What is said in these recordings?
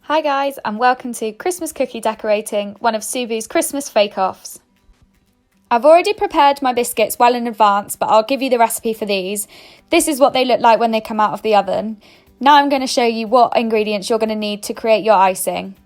Hi guys, and welcome to Christmas cookie decorating, one of SUBU's Christmas fake-offs. I've already prepared my biscuits well in advance, but I'll give you the recipe for these. This is what they look like when they come out of the oven. Now I'm going to show you what ingredients you're going to need to create your icing.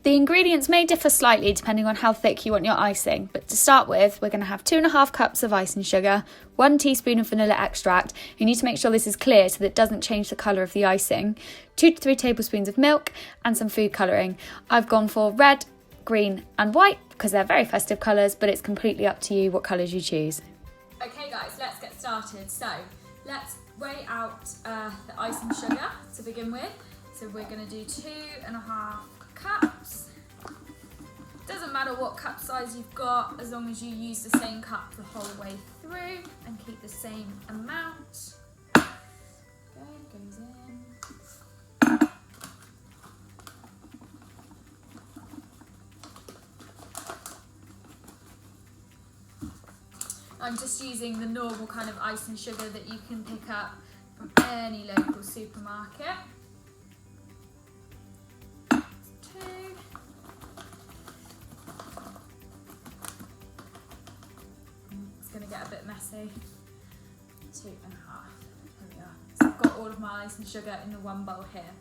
The ingredients may differ slightly depending on how thick you want your icing, but to start with, we're going to have 2.5 cups of icing sugar, 1 teaspoon of vanilla extract. You need to make sure this is clear so that it doesn't change the colour of the icing, 2 to 3 tablespoons of milk, and some food colouring. I've gone for red, green and white because they're very festive colours, but it's completely up to you what colours you choose. Okay guys, let's get started. So let's weigh out the icing sugar to begin with. So we're going to do 2.5 cups. Doesn't matter what cup size you've got, as long as you use the same cup the whole way through and keep the same amount. Okay, goes in. I'm just using the normal kind of icing sugar that you can pick up from any local supermarket. Get a bit messy. 2.5. There we are. So I've got all of my icing sugar in the one bowl here.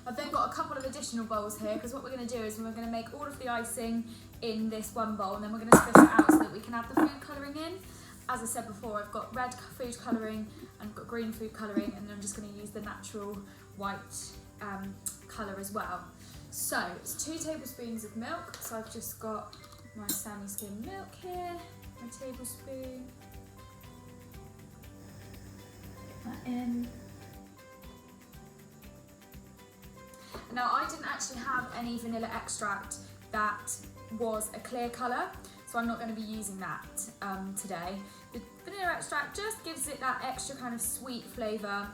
I've then got a couple of additional bowls here because what we're going to do is we're going to make all of the icing in this one bowl and then we're going to split it out so that we can have the food colouring in. As I said before, I've got red food colouring and I've got green food colouring, and then I'm just going to use the natural white colour as well. So it's 2 tablespoons of milk. So I've just got my semi-skim milk here. My tablespoon, put that in. Now I didn't actually have any vanilla extract that was a clear colour, so I'm not going to be using that today. The vanilla extract just gives it that extra kind of sweet flavour,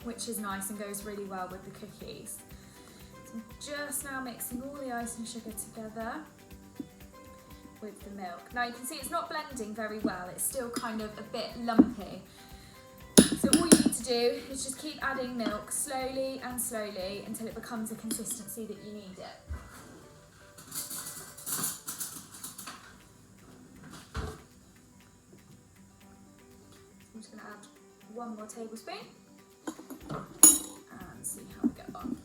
which is nice and goes really well with the cookies. So I'm just now mixing all the icing sugar together with the milk. Now you can see it's not blending very well, it's still kind of a bit lumpy. So all you need to do is just keep adding milk slowly and slowly until it becomes a consistency that you need it. I'm just going to add 1 more tablespoon and see how we get on.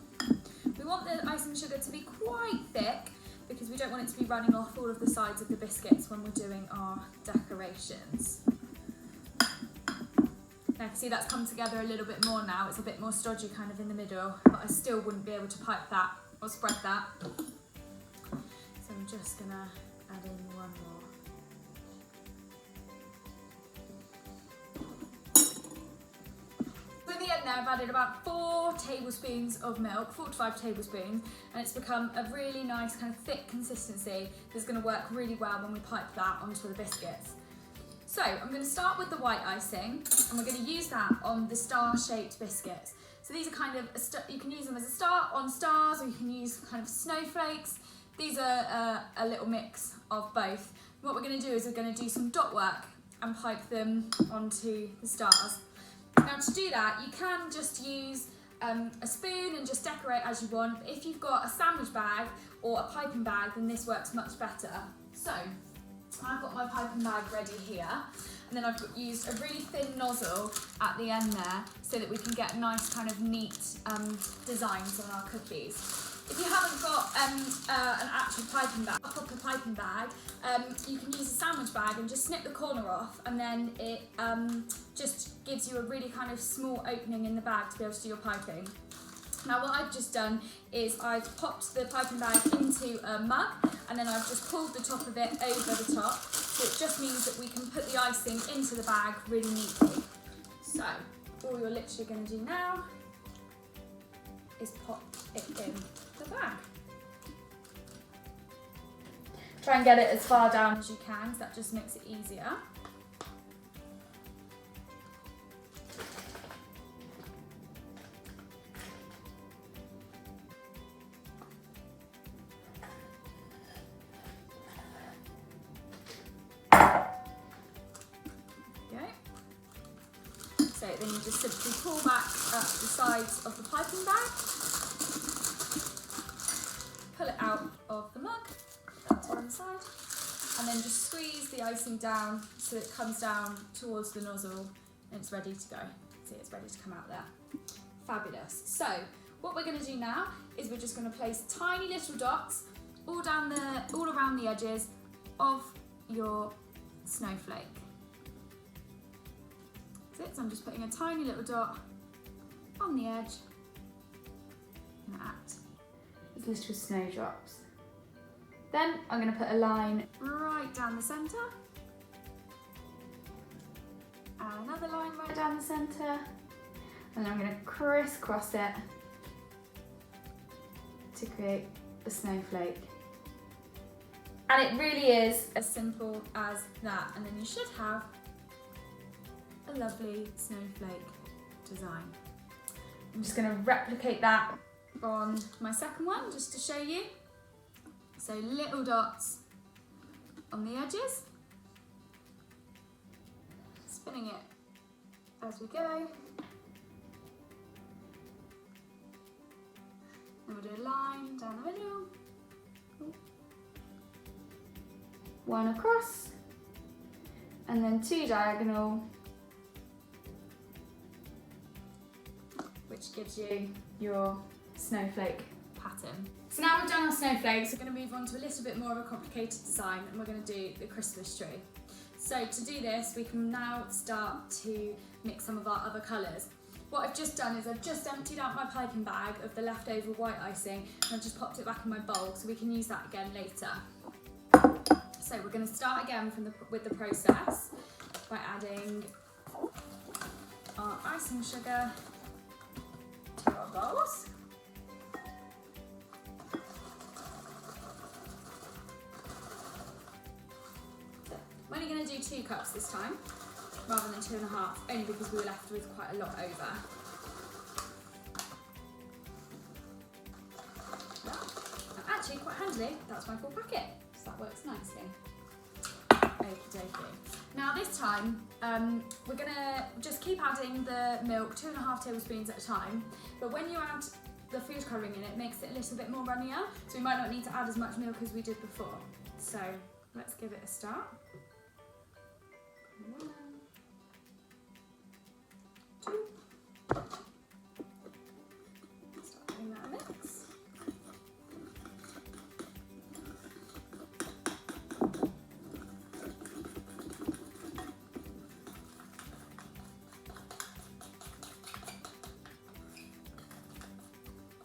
We want the icing sugar to be quite thick because we don't want it to be running off all of the sides of the biscuits when we're doing our decorations. Now you can see that's come together a little bit more now. It's a bit more stodgy kind of in the middle, but I still wouldn't be able to pipe that or spread that. So I'm just gonna add in 1 more. Now I've added about 4 tablespoons of milk, 4 to 5 tablespoons, and it's become a really nice kind of thick consistency that's going to work really well when we pipe that onto the biscuits. So I'm going to start with the white icing, and we're going to use that on the star-shaped biscuits. So these are kind of, you can use them as a star on stars, or you can use kind of snowflakes. These are a little mix of both. What we're going to do is we're going to do some dot work and pipe them onto the stars. Now to do that, you can just use a spoon and just decorate as you want. But if you've got a sandwich bag or a piping bag, then this works much better. So I've got my piping bag ready here, and then I've used a really thin nozzle at the end there so that we can get nice kind of neat designs on our cookies. If you haven't got an actual piping bag, a proper piping bag, you can use a sandwich bag and just snip the corner off, and then it just gives you a really kind of small opening in the bag to be able to do your piping. Now what I've just done is I've popped the piping bag into a mug, and then I've just pulled the top of it over the top, so it just means that we can put the icing into the bag really neatly. So all you're literally going to do now is pop it in the bag. Try and get it as far down as you can, because that just makes it easier. So then you just simply pull back up the sides of the piping icing down so it comes down towards the nozzle and it's ready to go. See, it's ready to come out there. Fabulous. So what we're going to do now is we're just going to place tiny little dots all around the edges of your snowflake. That's it. So I'm just putting a tiny little dot on the edge and act as little snowdrops. Then I'm going to put a line right down the centre, and another line right down the centre, and then I'm going to crisscross it to create a snowflake. And it really is as simple as that, and then you should have a lovely snowflake design. I'm just going to replicate that on my second one just to show you. So little dots on the edges, spinning it as we go. Then we'll do a line down the middle, one across, and then two diagonal, which gives you your snowflake pattern. So now we've done our snowflakes, we're going to move on to a little bit more of a complicated design, and we're going to do the Christmas tree. So to do this, we can now start to mix some of our other colours. What I've just done is I've just emptied out my piping bag of the leftover white icing, and I've just popped it back in my bowl so we can use that again later. So we're going to start again with the process by adding our icing sugar to our bowls. I'm only going to do 2 cups this time, rather than 2.5, only because we were left with quite a lot over. And actually, quite handily, that's my full packet, so that works nicely. Okie dokie. Now this time, we're going to just keep adding the milk, 2.5 tablespoons at a time, but when you add the food colouring in, it makes it a little bit more runnier, so we might not need to add as much milk as we did before. So let's give it a start. 1, 2. Start doing that mix.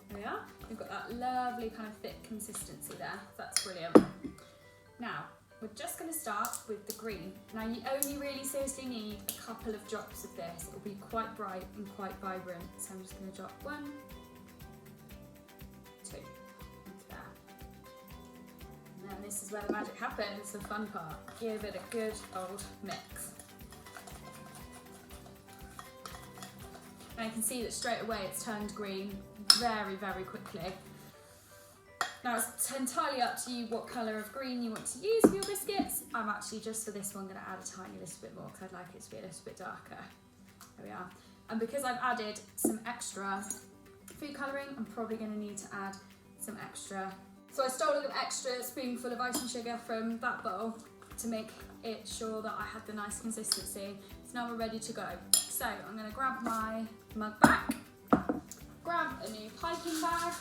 There we are. We've got that lovely kind of thick consistency there. That's brilliant. Now, we're just going to start with the green. Now you only really seriously need a couple of drops of this. It'll be quite bright and quite vibrant. So I'm just going to drop 1, 2 into there. And then this is where the magic happens, the fun part. Give it a good old mix. And you can see that straight away it's turned green very, very quickly. Now it's entirely up to you what colour of green you want to use for your biscuits. I'm actually just for this one going to add a tiny little bit more because I'd like it to be a little bit darker. There we are. And because I've added some extra food colouring, I'm probably going to need to add some extra. So I stole an extra spoonful of icing sugar from that bowl to make it sure that I had the nice consistency. So now we're ready to go. So I'm going to grab my mug back, grab a new piping bag,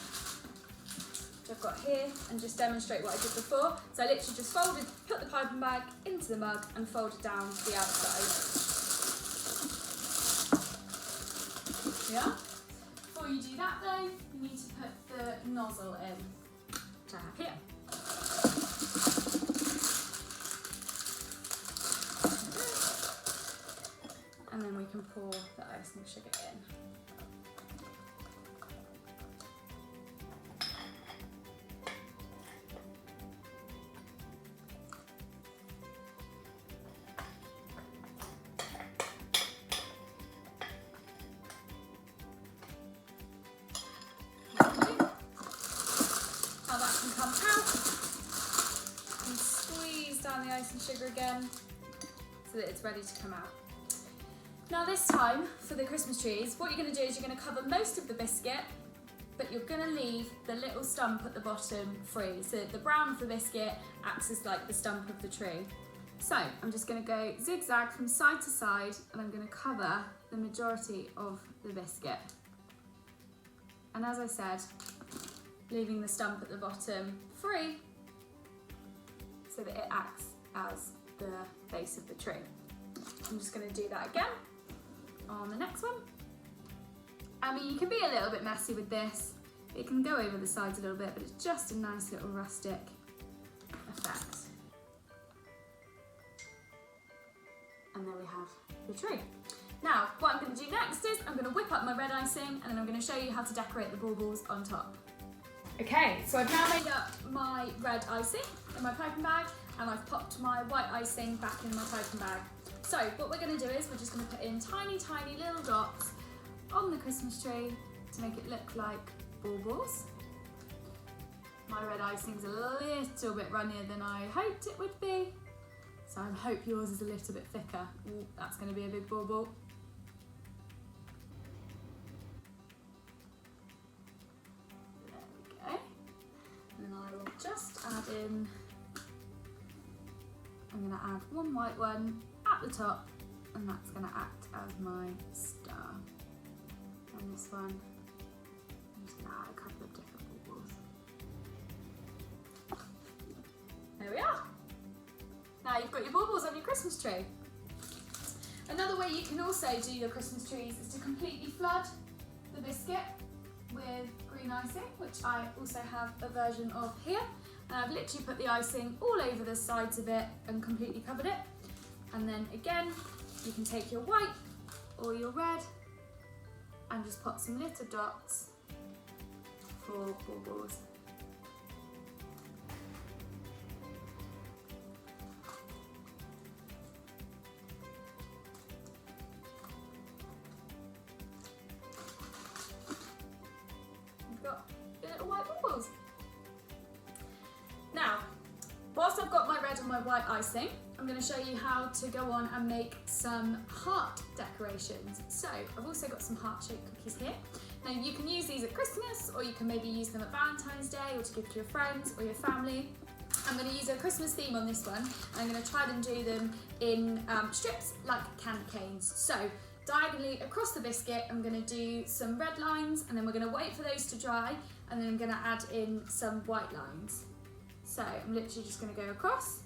I've got here, and just demonstrate what I did before. So I literally just put the piping bag into the mug and folded down to the outside. Yeah. Before you do that though, you need to put the nozzle in, which I have here. And then we can pour the icing sugar in. The icing sugar again so that it's ready to come out. Now this time for the Christmas trees, what you're going to do is you're going to cover most of the biscuit, but you're going to leave the little stump at the bottom free, so that the brown of the biscuit acts as like the stump of the tree. So I'm just going to go zigzag from side to side, and I'm going to cover the majority of the biscuit. And as I said, leaving the stump at the bottom free so that it acts as the base of the tree. I'm just going to do that again on the next one. I mean, you can be a little bit messy with this. It can go over the sides a little bit, but it's just a nice little rustic effect. And there we have the tree. Now, what I'm going to do next is I'm going to whip up my red icing, and then I'm going to show you how to decorate the baubles on top. Okay, so I've now made up my red icing in my piping bag, and I've popped my white icing back in my piping bag. So what we're going to do is we're just going to put in tiny, tiny little dots on the Christmas tree to make it look like baubles. My red icing's a little bit runnier than I hoped it would be, so I hope yours is a little bit thicker. Ooh, that's going to be a big bauble. There we go. And then I will just add in, I'm going to add one white one at the top, and that's going to act as my star. And this one, I'm just going to add a couple of different baubles. There we are. Now you've got your baubles on your Christmas tree. Another way you can also do your Christmas trees is to completely flood the biscuit with green icing, which I also have a version of here. And I've literally put the icing all over the sides of it and completely covered it. And then again, you can take your white or your red and just put some little dots for baubles. You've got your little white baubles. Now, whilst I've got my red and my white icing, I'm going to show you how to go on and make some heart decorations. So I've also got some heart-shaped cookies here. Now you can use these at Christmas, or you can maybe use them at Valentine's Day, or to give to your friends or your family. I'm going to use a Christmas theme on this one, and I'm going to try and do them in strips like candy canes. So diagonally across the biscuit, I'm going to do some red lines, and then we're going to wait for those to dry, and then I'm going to add in some white lines. So I'm literally just going to go across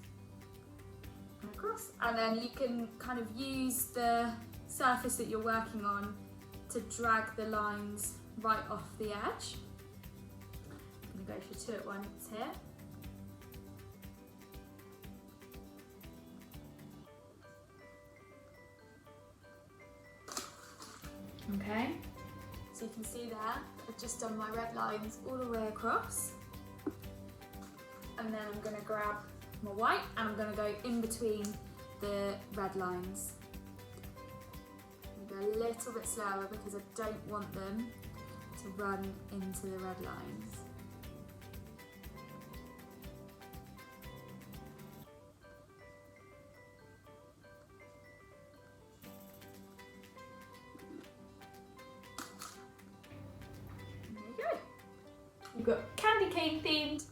and across, and then you can kind of use the surface that you're working on to drag the lines right off the edge. I'm going to go for 2 at once here. Okay, so you can see there, I've just done my red lines all the way across. And then I'm going to grab my white and I'm going to go in between the red lines. I'm going to go a little bit slower because I don't want them to run into the red lines. There you go. You've got candy cane themed